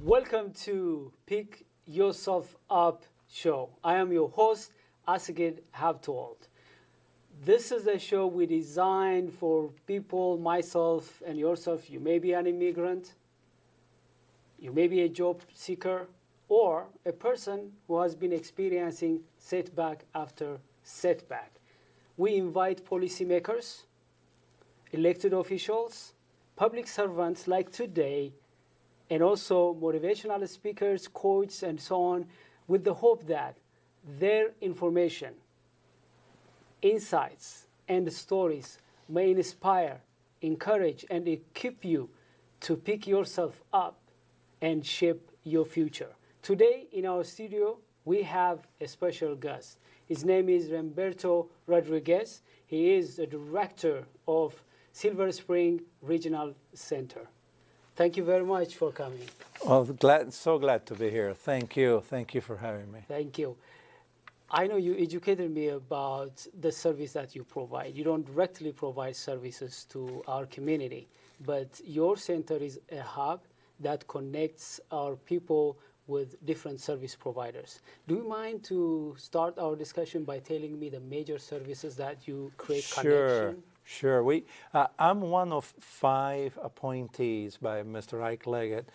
Welcome to Pick Yourself Up show. I am your host, Asagid Habtold. This is a show we designed for people, myself and yourself. You may be an immigrant, you may be a job seeker, or a person who has been experiencing setback after setback. We invite policymakers, elected officials, public servants like today, and also motivational speakers, coaches, and so on, with the hope that their information, insights, and stories may inspire, encourage, and equip you to pick yourself up and shape your future. Today in our studio, we have a special guest. His name is Reemberto Rodriguez. He is the director of Silver Spring Regional Center. Thank you very much for coming. Oh, so glad to be here. Thank you. Thank you for having me. Thank you. I know you educated me about the service that you provide. You don't directly provide services to our community, but your center is a hub that connects our people with different service providers. Do you mind to start our discussion by telling me the major services that you create connection? Sure. I'm one of 5 appointees by Mr. Ike Leggett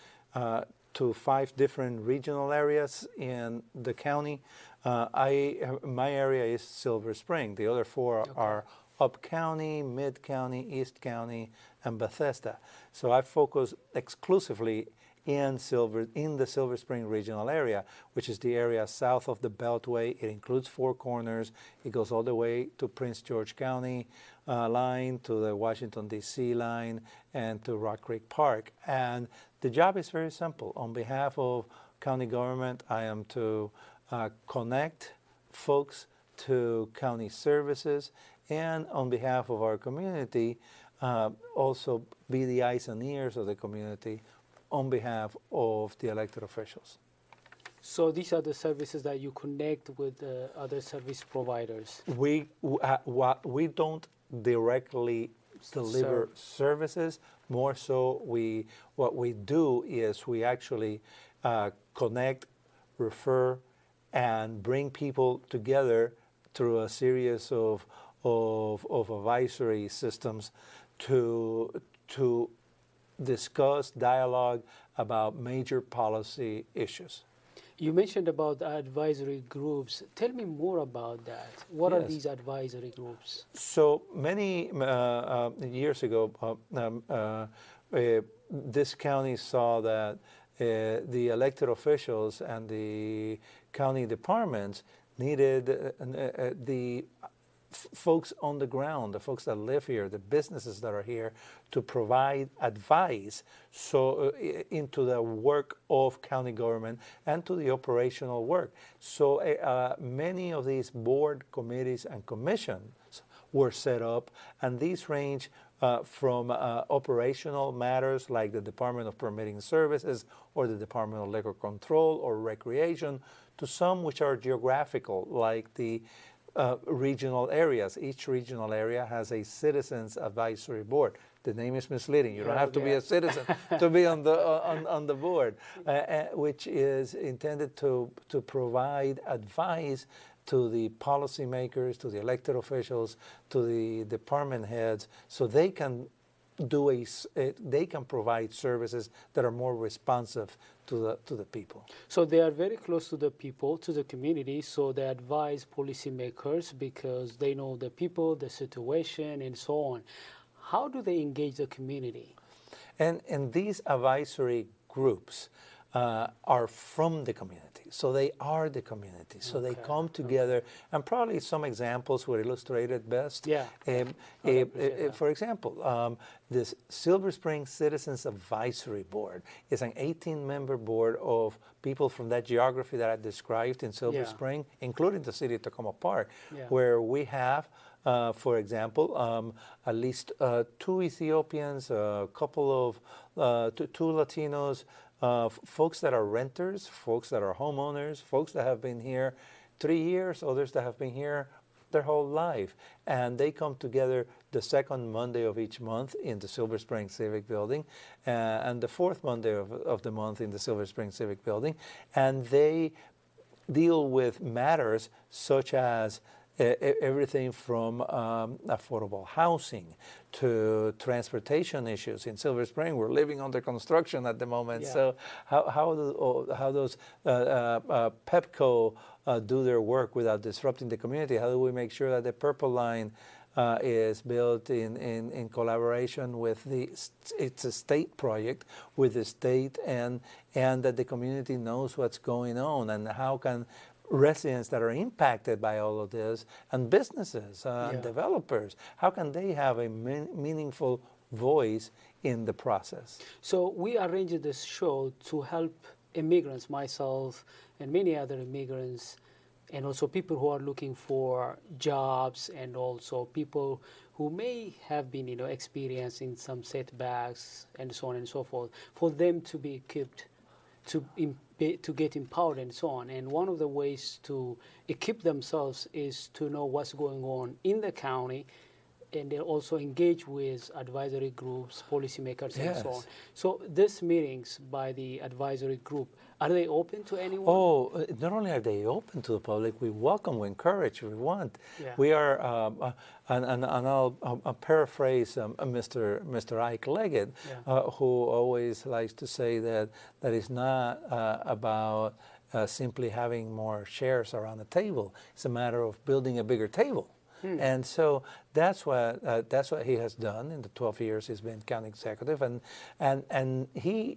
to 5 different regional areas in the county. My area is Silver Spring. The other 4 are Up County, Mid County, East County, and Bethesda. So I focus exclusively in the Silver Spring regional area, which is the area south of the Beltway. It includes 4 Corners. It goes all the way to Prince George County line, to the Washington, D.C. line, and to Rock Creek Park. And the job is very simple. On behalf of county government, I am to connect folks to county services, and on behalf of our community, also be the eyes and ears of the community on behalf of the elected officials. So these are the services that you connect with other service providers. We don't directly deliver services. More so, what we do is we actually connect, refer, and bring people together through a series of advisory systems to discuss, dialogue about major policy issues. You mentioned about advisory groups. Tell me more about that. What are these advisory groups? So many years ago, this county saw that the elected officials and the county departments needed the folks on the ground, the folks that live here, the businesses that are here, to provide advice into the work of county government and to the operational work. So many of these board committees and commissions were set up, and these range from operational matters like the Department of Permitting Services or the Department of Liquor Control or Recreation, to some which are geographical, like the regional areas. Each regional area has a citizens advisory board. The name is misleading. You don't have to be a citizen to be on the board, which is intended to provide advice to the policymakers, to the elected officials, to the department heads, so they can they can provide services that are more responsive to the people. So they are very close to the people, to the community, so they advise policymakers because they know the people, the situation, and so on. How do they engage the community? And these advisory groups are from the community. So they are the community. So they come together, and probably some examples were illustrated best. Yeah. For example, this Silver Spring Citizens Advisory Board is an 18-member board of people from that geography that I described in Silver Spring, including the city of Tacoma Park, where we have, for example, at least 2 Ethiopians, a couple of 2 Latinos, folks that are renters, folks that are homeowners, folks that have been here 3 years, others that have been here their whole life. And they come together the second Monday of each month in the Silver Spring Civic Building, and the fourth Monday of the month in the Silver Spring Civic Building. And they deal with matters such as everything from affordable housing to transportation issues. In Silver Spring, we're living under construction at the moment. So how does Pepco do their work without disrupting the community? How do we make sure that the Purple Line is built in collaboration with it's a state project with the state, and that the community knows what's going on, and how can residents that are impacted by all of this, and businesses and developers, how can they have a meaningful voice in the process? So we arranged this show to help immigrants, myself and many other immigrants, and also people who are looking for jobs, and also people who may have been, experiencing some setbacks and so on and so forth, for them to be equipped to get empowered and so on. And one of the ways to equip themselves is to know what's going on in the county, and then also engage with advisory groups, policymakers, and so on. So these meetings by the advisory group, are they open to anyone? Oh, not only are they open to the public, we welcome, we encourage, we want. We are, and I'll paraphrase Mr. Ike Leggett, who always likes to say that it's not about simply having more chairs around the table. It's a matter of building a bigger table. And so that's what he has done in the 12 years he's been county executive, and he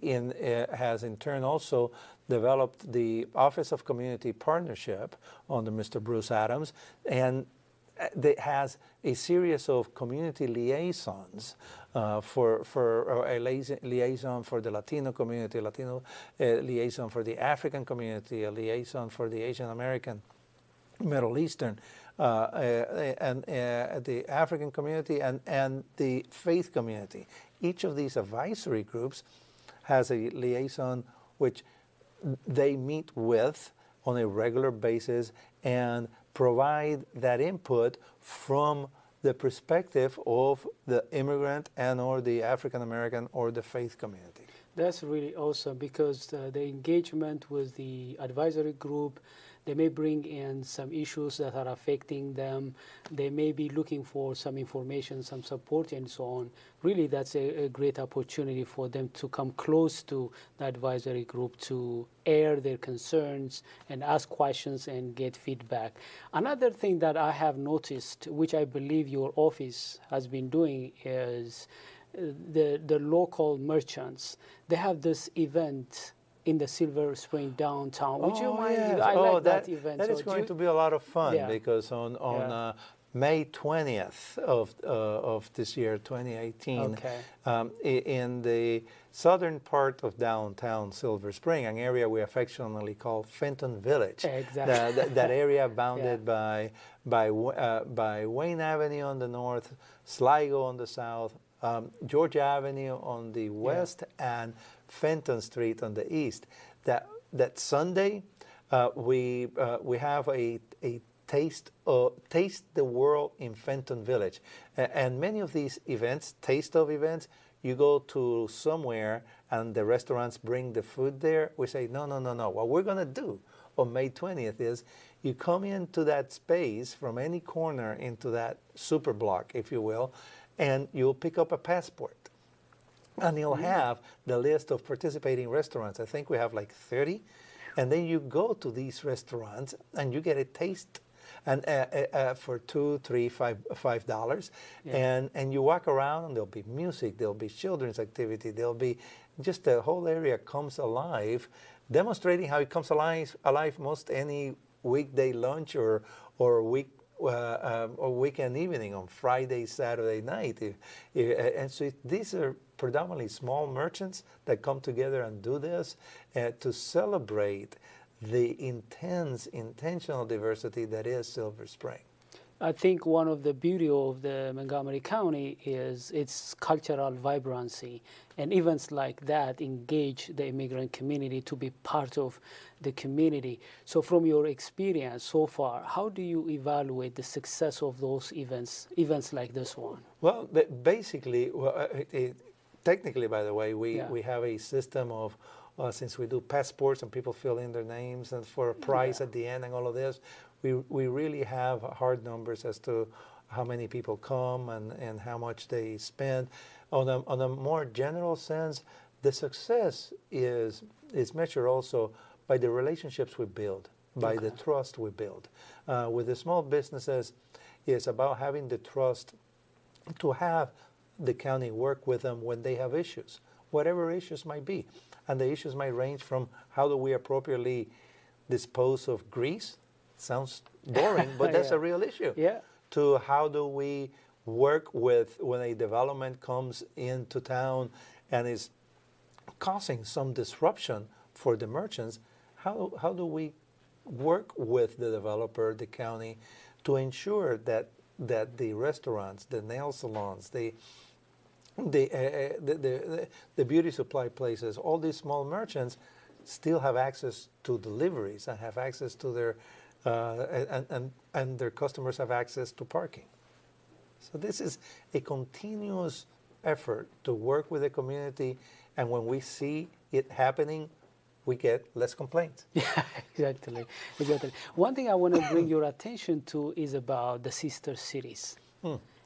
has in turn also developed the Office of Community Partnership under Mr. Bruce Adams, and that has a series of community liaisons for a liaison for the Latino community, liaison for the African community, a liaison for the Asian American, Middle Eastern, and the African community, and the faith community. Each of these advisory groups has a liaison which they meet with on a regular basis and provide that input from the perspective of the immigrant and or the African American or the faith community. That's really awesome, because the engagement with the advisory group, they may bring in some issues that are affecting them. They may be looking for some information, some support, and so on. Really, that's a great opportunity for them to come close to the advisory group, to air their concerns and ask questions and get feedback. Another thing that I have noticed, which I believe your office has been doing, is the local merchants. They have this event in the Silver Spring downtown. Would you mind? Yes. I like that event. That is going to be a lot of fun, because on May 20th of this year, 2018, in the southern part of downtown Silver Spring, an area we affectionately call Fenton Village. Exactly. That area bounded by Wayne Avenue on the north, Sligo on the south, Georgia Avenue on the west, and Fenton Street on the east. That Sunday, we have a taste the world in Fenton Village, and many of these events, taste of events, you go to somewhere and the restaurants bring the food there. We say no. What we're gonna do on May 20th is you come into that space from any corner into that super block, if you will, and you'll pick up a passport. And you'll have the list of participating restaurants. I think we have like 30. And then you go to these restaurants and you get a taste and for $2, $3, $5, Yeah. and you walk around, and there'll be music, there'll be children's activity, there'll be just the whole area comes alive, demonstrating how it comes alive most any weekday lunch or weekend evening on Friday, Saturday night. And so these are predominantly small merchants that come together and do this to celebrate the intentional diversity that is Silver Spring. I think one of the beauty of the Montgomery County is its cultural vibrancy, and events like that engage the immigrant community to be part of the community. So from your experience so far, how do you evaluate the success of those events like this one? Well, basically, technically, by the way, we have a system of, since we do passports and people fill in their names and for a prize at the end and all of this, we really have hard numbers as to how many people come and how much they spend. On a more general sense, the success is measured also by the relationships we build, by the trust we build. With the small businesses, it's about having the trust to have the county work with them when they have issues, whatever issues might be. And the issues might range from how do we appropriately dispose of grease? Sounds boring, but that's a real issue. Yeah. To how do we work with when a development comes into town and is causing some disruption for the merchants, how do we work with the developer, the county, to ensure that the restaurants, the nail salons, the beauty supply places, all these small merchants still have access to deliveries and have access to their and their customers have access to parking. So this is a continuous effort to work with the community, and when we see it happening, we get less complaints. Yeah, exactly. One thing I want to bring your attention to is about the sister cities.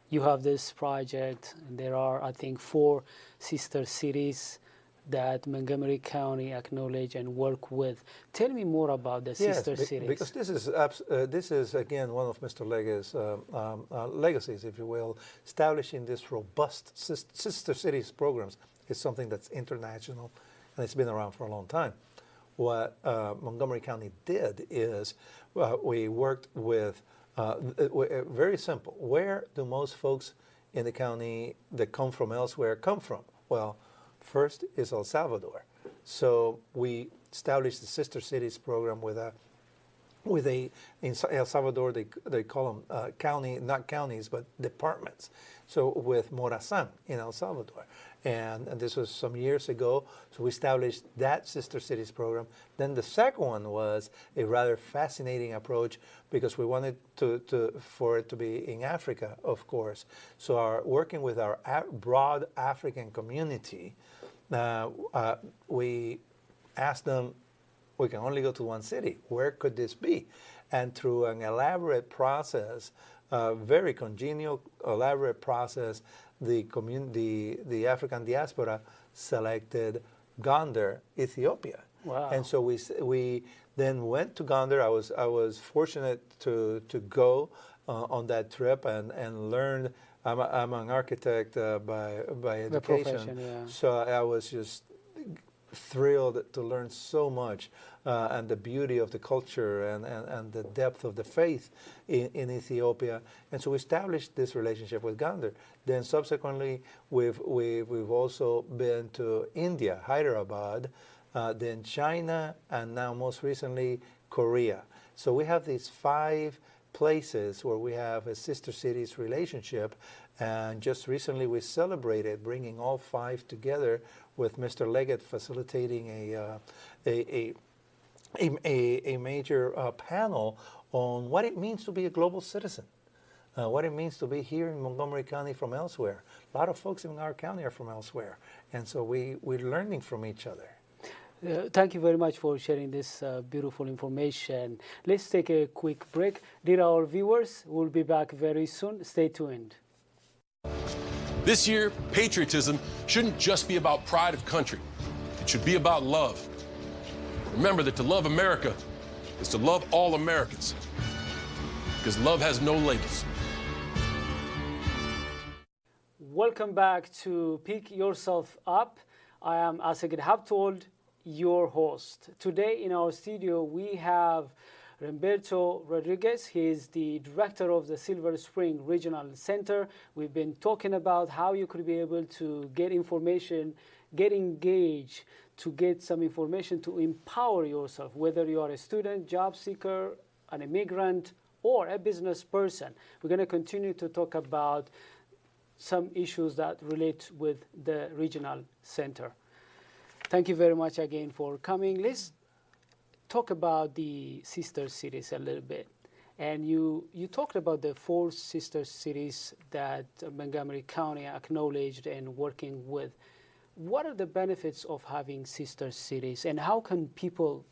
You have this project, and there are, I think, 4 sister cities that Montgomery County acknowledge and work with. Tell me more about the sister cities. Because this is again one of Mr. Lega's legacies, if you will. Establishing this robust sister cities programs is something that's international, and it's been around for a long time. What Montgomery County did is we worked with very simple. Where do most folks in the county that come from elsewhere come from? Well, first is El Salvador. So we established the Sister Cities program with in El Salvador, they call them not counties, but departments. So with Morazan in El Salvador. And this was some years ago. So we established that Sister Cities program. Then the second one was a rather fascinating approach because we wanted for it to be in Africa, of course. So working with our broad African community, we asked them, we can only go to one city. Where could this be? And through an elaborate process, very congenial, elaborate process, the African diaspora selected Gondar, Ethiopia. Wow. And so we then went to Gondar. I was fortunate to go on that trip and learn. I'm an architect by education, profession, yeah. So I was just thrilled to learn so much and the beauty of the culture and the depth of the faith in Ethiopia. And so we established this relationship with Gondar. Then subsequently, we've also been to India, Hyderabad, then China, and now most recently Korea. So we have these 5 places where we have a sister cities relationship, and just recently we celebrated bringing all 5 together with Mr. Leggett facilitating a major panel on what it means to be a global citizen, what it means to be here in Montgomery County from elsewhere. A lot of folks in our county are from elsewhere, and so we're learning from each other. Thank you very much for sharing this beautiful information. Let's take a quick break. Dear our viewers, we'll be back very soon. Stay tuned. This year, patriotism shouldn't just be about pride of country. It should be about love. Remember that to love America is to love all Americans. because love has no labels. Welcome back to Pick Yourself Up. I am Asagid Habtold, your host. Today in our studio we have Reemberto Rodriguez. He is the director of the Silver Spring Regional Center. We've been talking about how you could be able to get information, get engaged, to get some information to empower yourself, whether you are a student, job seeker, an immigrant, or a business person. We're going to continue to talk about some issues that relate with the regional center. Thank you very much again for coming. Let's talk about the sister cities a little bit. And you talked about the 4 sister cities that Montgomery County acknowledged and working with. What are the benefits of having sister cities, and how can people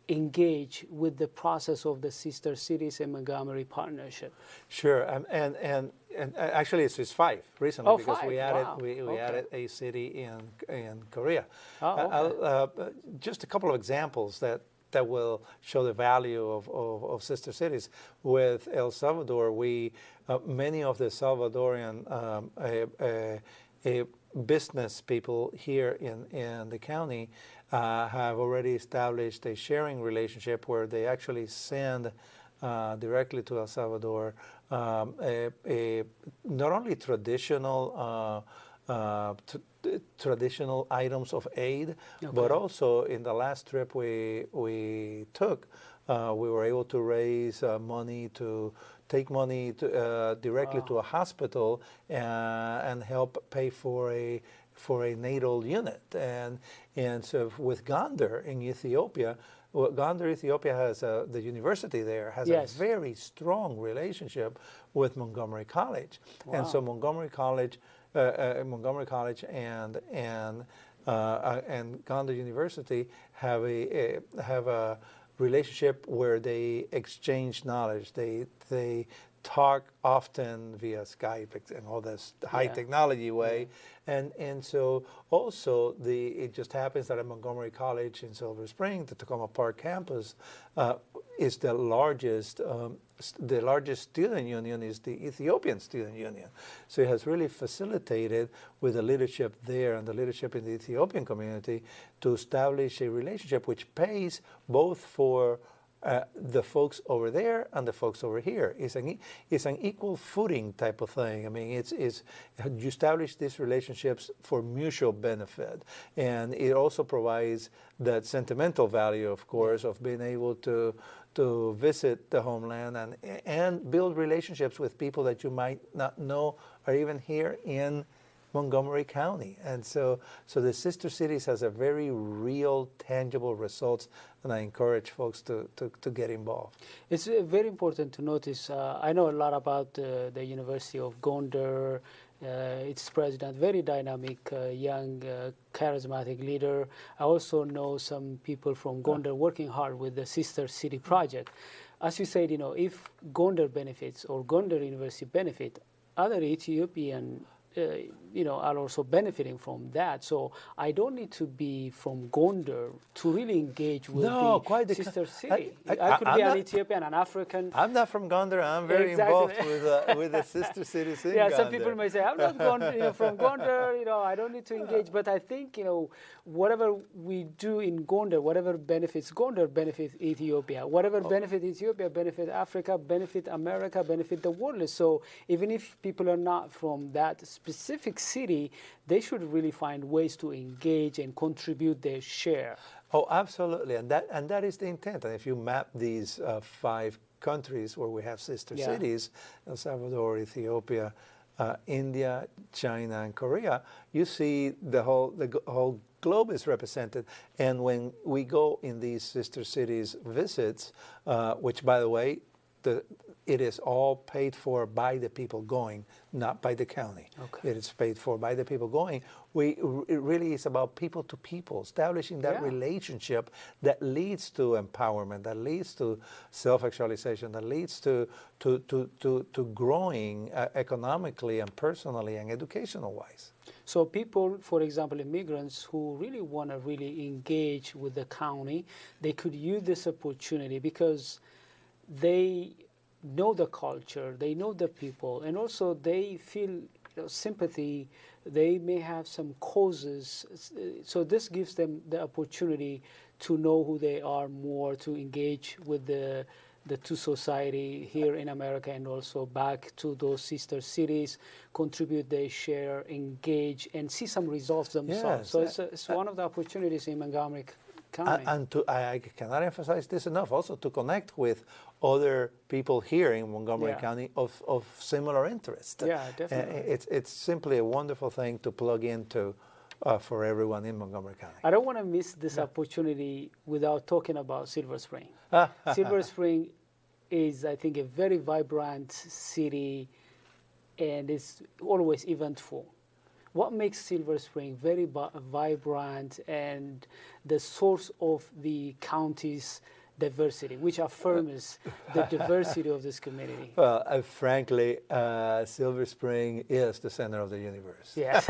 engage with the process of the sister cities and Montgomery partnership? Sure, and actually it's 5 recently, because 5. we added Wow. we added a city in Korea. Oh, okay. Just a couple of examples that will show the value of sister cities. With El Salvador, we many of the Salvadorian business people here in the county have already established a sharing relationship where they actually send directly to El Salvador not only traditional items of aid, but also in the last trip we took, we were able to raise money to take money to, directly to a hospital and help pay for a natal unit. And so with Gondar in Ethiopia, well, Gondar, Ethiopia has the university there has a very strong relationship with Montgomery College, and so Montgomery College and Gondar University have a relationship where they exchange knowledge. They talk often via Skype and all this high technology way. And so also it just happens that at Montgomery College in Silver Spring, the Tacoma Park campus, is the largest student union is the Ethiopian Student Union. So it has really facilitated with the leadership there and the leadership in the Ethiopian community to establish a relationship which pays both for the folks over there and the folks over here. It's an equal footing type of thing. I mean, you establish these relationships for mutual benefit, and it also provides that sentimental value, of course, of being able to visit the homeland and build relationships with people that you might not know are even here in Montgomery County. And so the sister cities has a very real, tangible results, and I encourage folks to get involved. It's very important to notice. I know a lot about the University of Gondar, its president, very dynamic, young, charismatic leader. I also know some people from Gondar working hard with the Sister City Project. As you said, if Gondar benefits or Gondar University benefit, other Ethiopian are also benefiting from that. So I don't need to be from Gondar to really engage with the sister city. I could be an Ethiopian, an African. I'm not from Gondar. I'm very involved with the sister cities in Gondar. Some people may say, I'm not from Gondar, I don't need to engage. But I think, whatever we do in Gondar, whatever benefits Gondar, benefits Ethiopia. Whatever benefits Ethiopia, benefit Africa, benefit America, benefit the world. So even if people are not from that specific city, they should really find ways to engage and contribute their share. Oh, absolutely, and that is the intent. And if you map these 5 countries where we have sister cities, El Salvador, Ethiopia, India, China, and Korea, you see the whole globe is represented. And when we go in these sister cities visits, which, by the way, it is all paid for by the people going, not by the county. Okay. It is paid for by the people going. It really is about people to people, establishing that relationship that leads to empowerment, that leads to self-actualization, that leads to growing economically and personally and educational-wise. So people, for example, immigrants who really want to really engage with the county, they could use this opportunity because they know the culture, they know the people, and also they feel sympathy. They may have some causes, so this gives them the opportunity to know who they are more, to engage with the two society here in America and also back to those sister cities, contribute their share, engage, and see some results themselves. Yes, So it's one of the opportunities in Montgomery County. And I cannot emphasize this enough, also to connect with other people here in Montgomery County of similar interest. Yeah, definitely. It's simply a wonderful thing to plug into for everyone in Montgomery County. I don't want to miss this opportunity without talking about Silver Spring. Silver Spring is, I think, a very vibrant city, and it's always eventful. What makes Silver Spring very vibrant and the source of the county's diversity, which affirms the diversity of this community? Well, frankly, Silver Spring is the center of the universe. Yes.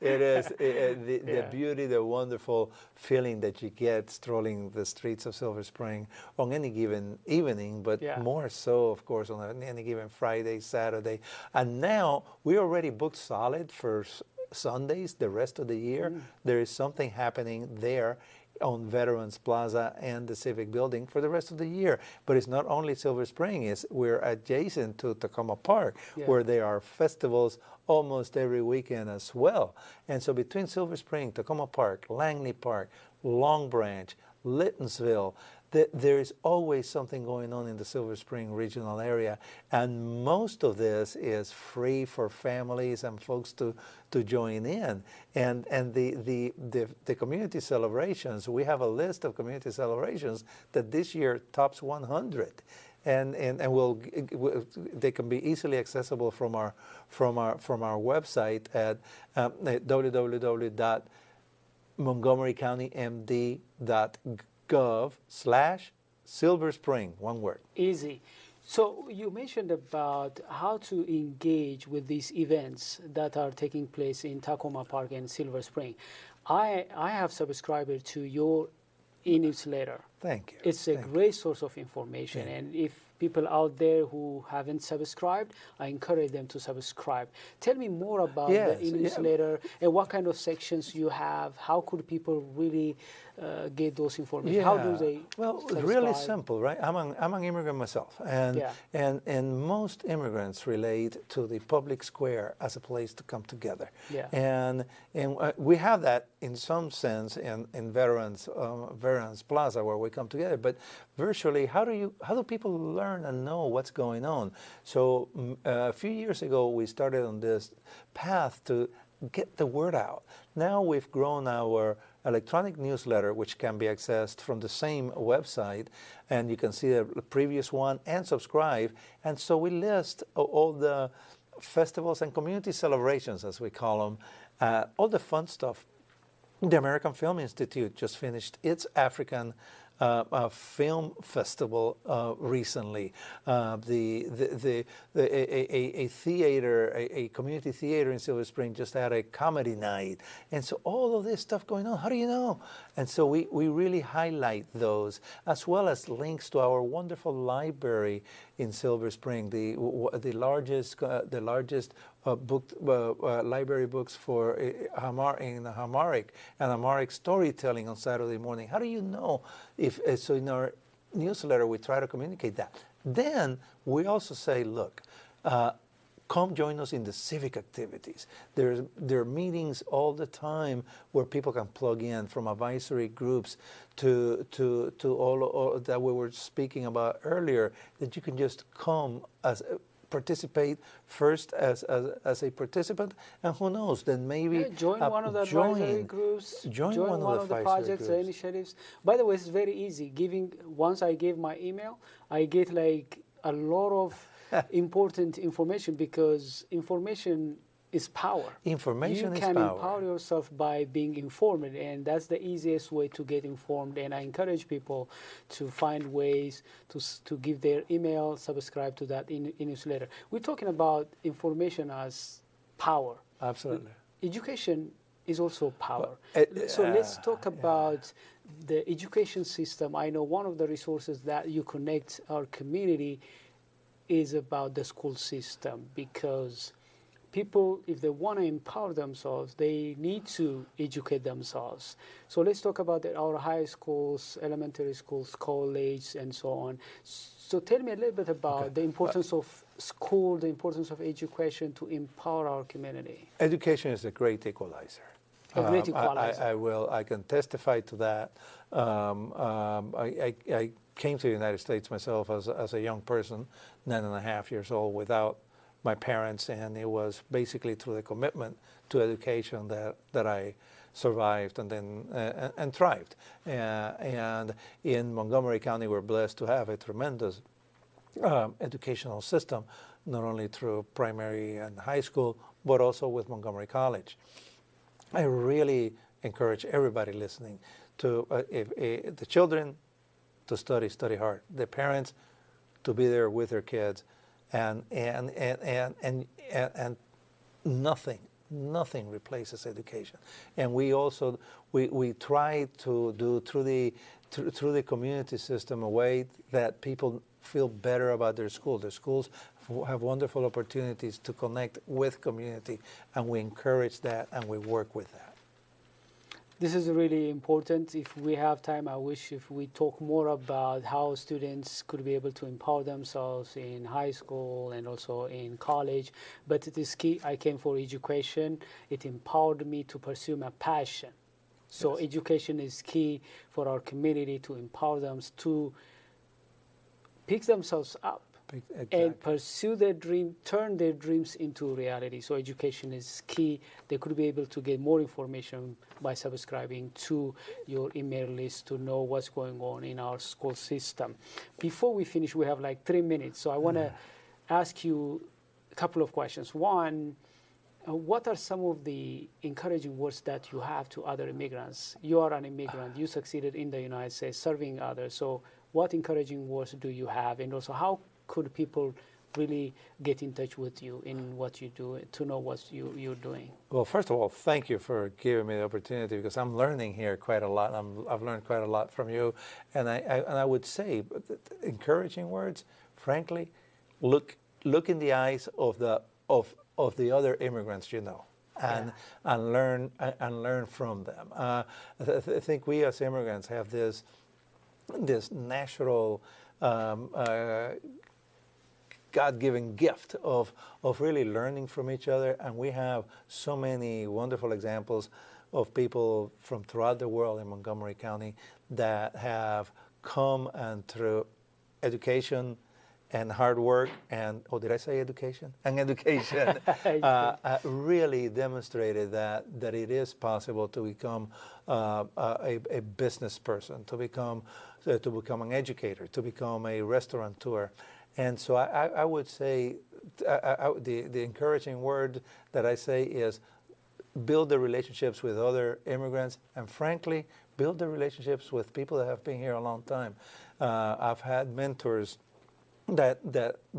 It is. The beauty, the wonderful feeling that you get strolling the streets of Silver Spring on any given evening, but more so, of course, on any given Friday, Saturday. And now we already booked solid for Sundays the rest of the year. There is something happening there on Veterans Plaza and the Civic Building for the rest of the year. But it's not only Silver Spring, we're adjacent to Tacoma Park, where there are festivals almost every weekend as well. And so between Silver Spring, Tacoma Park, Langley Park, Long Branch, Littonsville, there is always something going on in the Silver Spring regional area, and most of this is free for families and folks to join in. And the community celebrations, we have a list of community celebrations that this year tops 100. And they can be easily accessible from our website at www.montgomerycountymd.gov/Silver Spring, one word. Easy. So you mentioned about how to engage with these events that are taking place in Tacoma Park and Silver Spring. I have subscribed to your e-newsletter. Thank you. It's a great source of information, and if people out there who haven't subscribed, I encourage them to subscribe. Tell me more about the e-newsletter and what kind of sections you have. How could people really get those information? How do they subscribe? Really simple, right? I'm an immigrant myself, and most immigrants relate to the public square as a place to come together. And we have that in some sense in Veterans Plaza, where we come together. But virtually, how do people learn and know what's going on? So a few years ago, we started on this path to get the word out. Now we've grown our electronic newsletter, which can be accessed from the same website, and you can see the previous one and subscribe. And so we list all the festivals and community celebrations, as we call them, all the fun stuff. The American Film Institute just finished its African film festival recently. A theater, a community theater in Silver Spring just had a comedy night. And so all of this stuff going on, how do you know? And so we really highlight those, as well as links to our wonderful library in Silver Spring, the largest library books for Amharic and Amharic storytelling on Saturday morning. How do you know? So in our newsletter, we try to communicate that. Then we also say, look, come join us in the civic activities. There are meetings all the time where people can plug in, from advisory groups to all that we were speaking about earlier, that you can just come participate first as a participant, and who knows, then maybe join one of the advisory groups, join one of the projects or initiatives. By the way, it's very easy. Once I give my email, I get like a lot of important information, because information is power. Information is power. You can empower yourself by being informed, and that's the easiest way to get informed. And I encourage people to find ways to give their email, subscribe to that newsletter. We're talking about information as power. Absolutely. Education is also power. So let's talk about the education system. I know one of the resources that you connect our community is about the school system, because people, if they want to empower themselves, they need to educate themselves. So let's talk about our high schools, elementary schools, college, and so on. So tell me a little bit about the importance of school, the importance of education to empower our community. Education is a great equalizer. A great equalizer. I can testify to that. I came to the United States myself as a young person, 9.5 years old, without my parents, and it was basically through the commitment to education that I survived and then and thrived. And in Montgomery County, we're blessed to have a tremendous educational system, not only through primary and high school, but also with Montgomery College. I really encourage everybody listening to, the children, to study hard. The parents, to be there with their kids, and nothing replaces education. And we also we try to do through the community system a way that people feel better about their school. Their schools have wonderful opportunities to connect with community, and we encourage that and we work with that. This is really important. If we have time, I wish if we talk more about how students could be able to empower themselves in high school and also in college. But it is key. I came for education. It empowered me to pursue my passion. So yes, education is key for our community to empower them to pick themselves up. Exactly. And pursue their dream, turn their dreams into reality. So education is key. They could be able to get more information by subscribing to your email list to know what's going on in our school system. Before we finish, we have like 3 minutes. So I want to ask you a couple of questions. One, what are some of the encouraging words that you have to other immigrants? You are an immigrant. You succeeded in the United States serving others. So what encouraging words do you have? And also, how could people really get in touch with you in what you do, to know what you're doing? Well, first of all, thank you for giving me the opportunity, because I'm learning here quite a lot. I've learned quite a lot from you, and I would say, encouraging words. Frankly, look in the eyes of the other immigrants you know, and learn from them. I think we as immigrants have this natural God-given gift of really learning from each other, and we have so many wonderful examples of people from throughout the world in Montgomery County that have come and through education and hard work and, did I say education? And education really demonstrated that it is possible to become a business person, to become an educator, to become a restaurateur. And so I would say the encouraging word that I say is build the relationships with other immigrants, and frankly, build the relationships with people that have been here a long time. I've had mentors that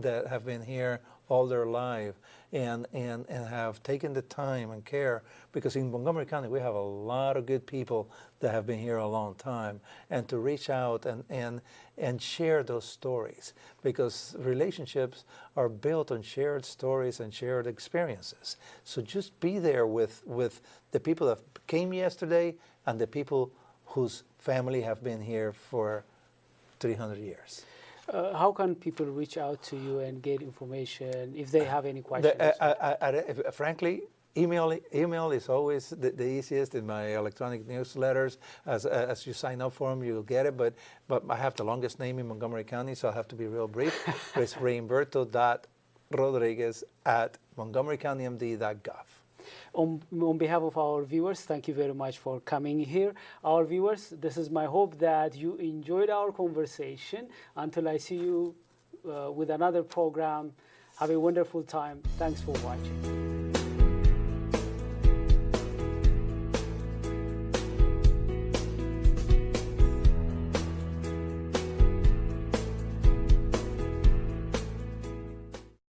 have been here all their life and have taken the time and care, because in Montgomery County we have a lot of good people that have been here a long time, and to reach out and share those stories, because relationships are built on shared stories and shared experiences. So just be there with the people that came yesterday and the people whose family have been here for 300 years. How can people reach out to you and get information if they have any questions? Frankly, email is always the easiest in my electronic newsletters. As you sign up for them, you'll get it. But I have the longest name in Montgomery County, so I'll have to be real brief. It's Reemberto.Rodriguez@montgomerycountymd.gov. On behalf of our viewers, thank you very much for coming here. Our viewers, this is my hope that you enjoyed our conversation. Until I see you with another program, have a wonderful time. Thanks for watching.